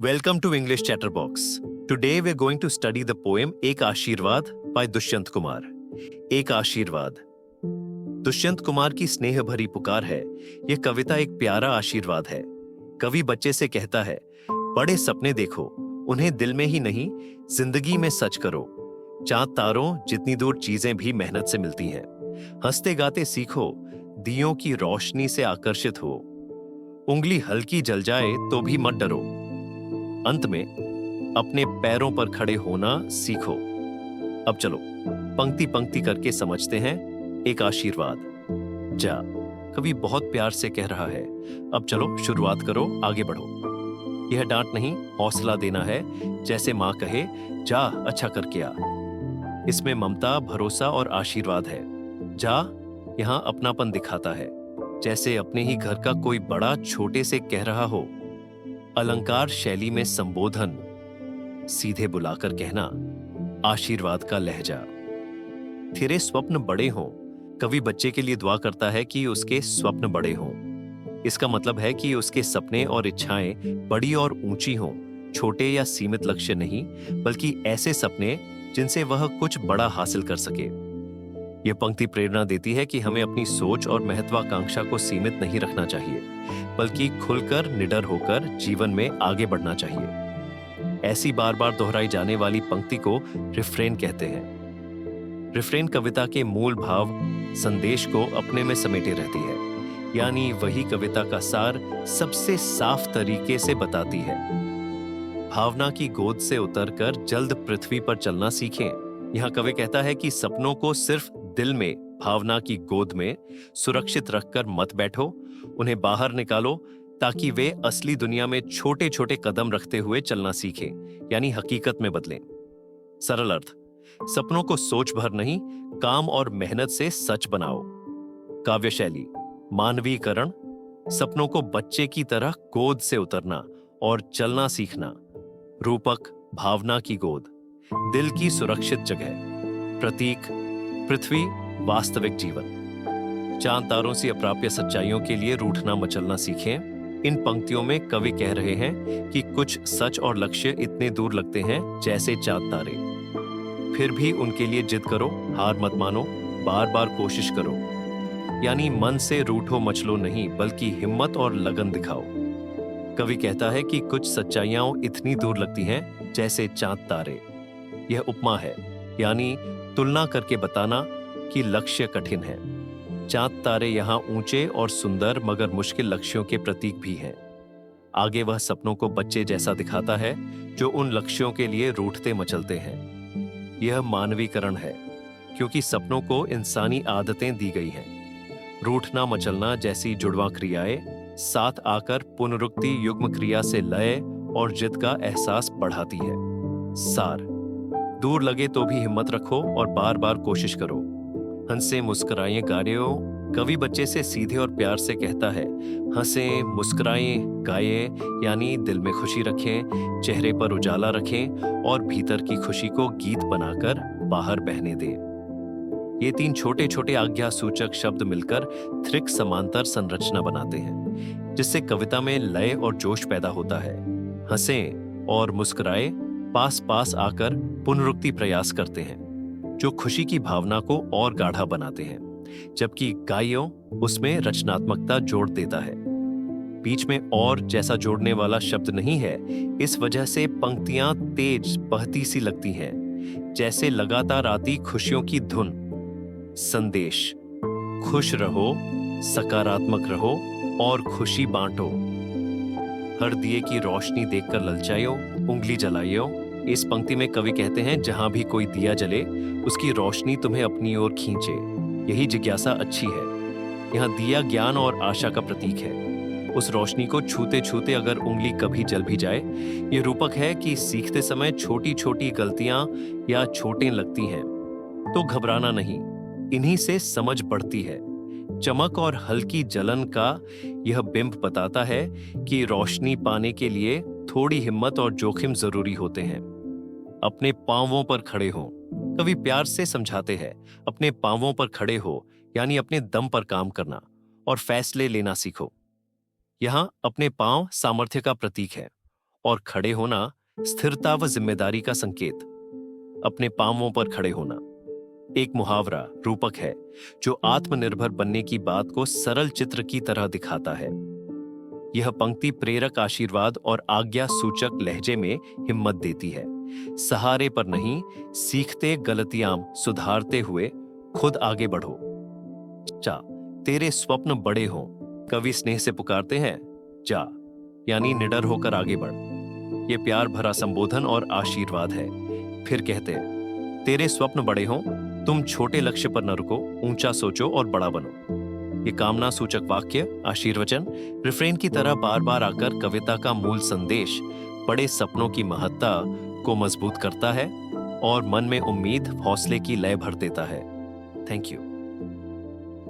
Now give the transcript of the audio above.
Welcome to English Chatterbox. Today we're going to study the poem एक आशीर्वाद by Dushyant Kumar. एक आशीर्वाद. दुष्यंत कुमार की स्नेह भरी पुकार है. यह कविता एक प्यारा आशीर्वाद है. कवि बच्चे से कहता है, बड़े सपने देखो, उन्हें दिल में ही नहीं, जिंदगी में सच करो. चांद तारों जितनी दूर चीजें भी मेहनत से मिलती हैं. हंसते गाते सीखो, दियों की रोशनी से आकर्षित हो. उंगली हल्की जल जाए तो भी मत डरो. अंत में अपने पैरों पर खड़े होना सीखो. अब चलो पंक्ति पंक्ति करके समझते हैं एक आशीर्वाद. जा, कवि बहुत प्यार से कह रहा है, अब चलो शुरुआत करो, आगे बढ़ो. यह डांट नहीं, हौसला देना है. जैसे मां कहे, जा अच्छा करके आ. इसमें ममता, भरोसा और आशीर्वाद है. जा यहां अपनापन दिखाता है, जैसे अपने ही घर का कोई बड़ा छोटे से कह रहा हो. अलंकार शैली में संबोधन, सीधे बुलाकर कहना, आशीर्वाद का लहजा. तेरे स्वप्न बड़े हों. कवि बच्चे के लिए दुआ करता है कि उसके स्वप्न बड़े हों. इसका मतलब है कि उसके सपने और इच्छाएं बड़ी और ऊंची हों. छोटे या सीमित लक्ष्य नहीं, बल्कि ऐसे सपने जिनसे वह कुछ बड़ा हासिल कर सके. यह पंक्ति प्रेरणा देती है कि हमें अपनी सोच और महत्वाकांक्षा को सीमित नहीं रखना चाहिए, बल्कि खुलकर, निडर होकर जीवन में आगे बढ़ना चाहिए. ऐसी बार बार दोहराई जाने वाली पंक्ति को रिफ्रेन कहते हैं. रिफ्रेन कविता के मूल भाव, संदेश को अपने में समेटे रहती है, यानी वही कविता का सार सबसे साफ तरीके से बताती है. भावना की गोद से उतरकर जल्द पृथ्वी पर चलना सीखें. यहां कवि कहता है कि सपनों को सिर्फ दिल में, भावना की गोद में सुरक्षित रखकर मत बैठो. उन्हें बाहर निकालो ताकि वे असली दुनिया में छोटे छोटे कदम रखते हुए चलना सीखें, यानी हकीकत में बदलें. सरल अर्थ, सपनों को सोच भर नहीं, काम और मेहनत से सच बनाओ. काव्य शैली, मानवीकरण, सपनों को बच्चे की तरह गोद से उतरना और चलना सीखना. रूपक, भावना की गोद, दिल की सुरक्षित जगह. प्रतीक, पृथ्वी, वास्तविक जीवन. चांद तारों से अप्राप्य सच्चाइयों के लिए रूठना मचलना सीखें. इन पंक्तियों में कवि कह रहे हैं कि कुछ सच और लक्ष्य इतने दूर लगते हैं जैसे चांद तारे. फिर भी उनके लिए जिद करो, हार मत मानो, बार बार कोशिश करो. यानी मन से रूठो मचलो नहीं, बल्कि हिम्मत और लगन दिखाओ. कवि कहता है कि कुछ सच्चाइयां इतनी दूर लगती हैं जैसे चांद तारे. यह उपमा है, यानी तुलना करके बताना कि लक्ष्य कठिन है. चांद तारे यहां ऊंचे और सुंदर मगर मुश्किल लक्ष्यों के प्रतीक भी हैं. आगे वह सपनों को बच्चे जैसा दिखाता है जो उन लक्ष्यों के लिए रूठते मचलते हैं. यह मानवीकरण है, क्योंकि सपनों को इंसानी आदतें दी गई हैं. रूठना मचलना जैसी जुड़वां क्रियाएं साथ आकर पुनरुक्ति युग्म क्रिया से लय और जिद का एहसास बढ़ाती है. सार, दूर लगे तो भी हिम्मत रखो और बार बार कोशिश करो. हंसे मुस्कुराएं गाएं. कवि बच्चे से सीधे और प्यार से कहता है, हंसें, मुस्कुराएं, गाएं, यानी दिल में खुशी रखें, चेहरे पर उजाला रखें और भीतर की खुशी को गीत बनाकर बाहर बहने दें. ये तीन छोटे छोटे आज्ञा सूचक शब्द मिलकर त्रिक समांतर संरचना बनाते हैं, जिससे कविता में लय और जोश पैदा होता है. हंसें और मुस्कुराएं पास पास आकर पुनरुक्ति प्रयास करते हैं, जो खुशी की भावना को और गाढ़ा बनाते हैं, जबकि गायों उसमें रचनात्मकता जोड़ देता है. बीच में और जैसा जोड़ने वाला शब्द नहीं है. इस वजह से पंक्तियां तेज बहती सी लगती हैं, जैसे लगातार आती खुशियों की धुन. संदेश, खुश रहो, सकारात्मक रहो और खुशी बांटो. हर दिए की रोशनी देखकर ललचायो, उंगली जलाइयो. इस पंक्ति में कवि कहते हैं, जहां भी कोई दिया जले उसकी रोशनी तुम्हें अपनी ओर खींचे. यही जिज्ञासा अच्छी है. यहाँ दिया ज्ञान और आशा का प्रतीक है. उस रोशनी को छूते छूते अगर उंगली कभी जल भी जाए, ये रूपक है कि सीखते समय छोटी छोटी गलतियां या चोटें लगती हैं तो घबराना नहीं, इन्हीं से समझ बढ़ती है. चमक और हल्की जलन का यह बिंब बताता है कि रोशनी पाने के लिए थोड़ी हिम्मत और जोखिम जरूरी होते हैं. अपने पांवों पर खड़े हो. कवि प्यार से समझाते हैं, अपने पांवों पर खड़े हो, यानी अपने दम पर काम करना और फैसले लेना सीखो. यहां अपने पांव सामर्थ्य का प्रतीक है और खड़े होना स्थिरता व जिम्मेदारी का संकेत। अपने पांवों पर खड़े होना एक मुहावरा रूपक है जो आत्मनिर्भर बनने की बात को सरल चित्र की तरह दिखाता है। यह पंक्ति प्रेरक आशीर्वाद और आज्ञा सूचक लहजे में हिम्मत देती है। सहारे पर नहीं, सीखते गलतियां सुधारते हुए खुद आगे बढ़ो। जा, तेरे स्वप्न बड़े हों, कवि स्नेह से पुकारते हैं। जा यानी निडर होकर आगे बढ़। ये प्यार भरा संबोधन और आशीर्वाद है। फिर कहते हैं, तेरे स्वप्न बड़े हों, तुम छोटे लक्ष्य पर न रुको, ऊंचा सोचो और बड़ा बनो। ये कामना सूचक वाक्य, आशीर्वचन, रिफ्रेन की तरह बार बार आकर कविता का मूल संदेश, बड़े सपनों की महत्ता को मजबूत करता है और मन में उम्मीद, हौसले की लय भर देता है। Thank you.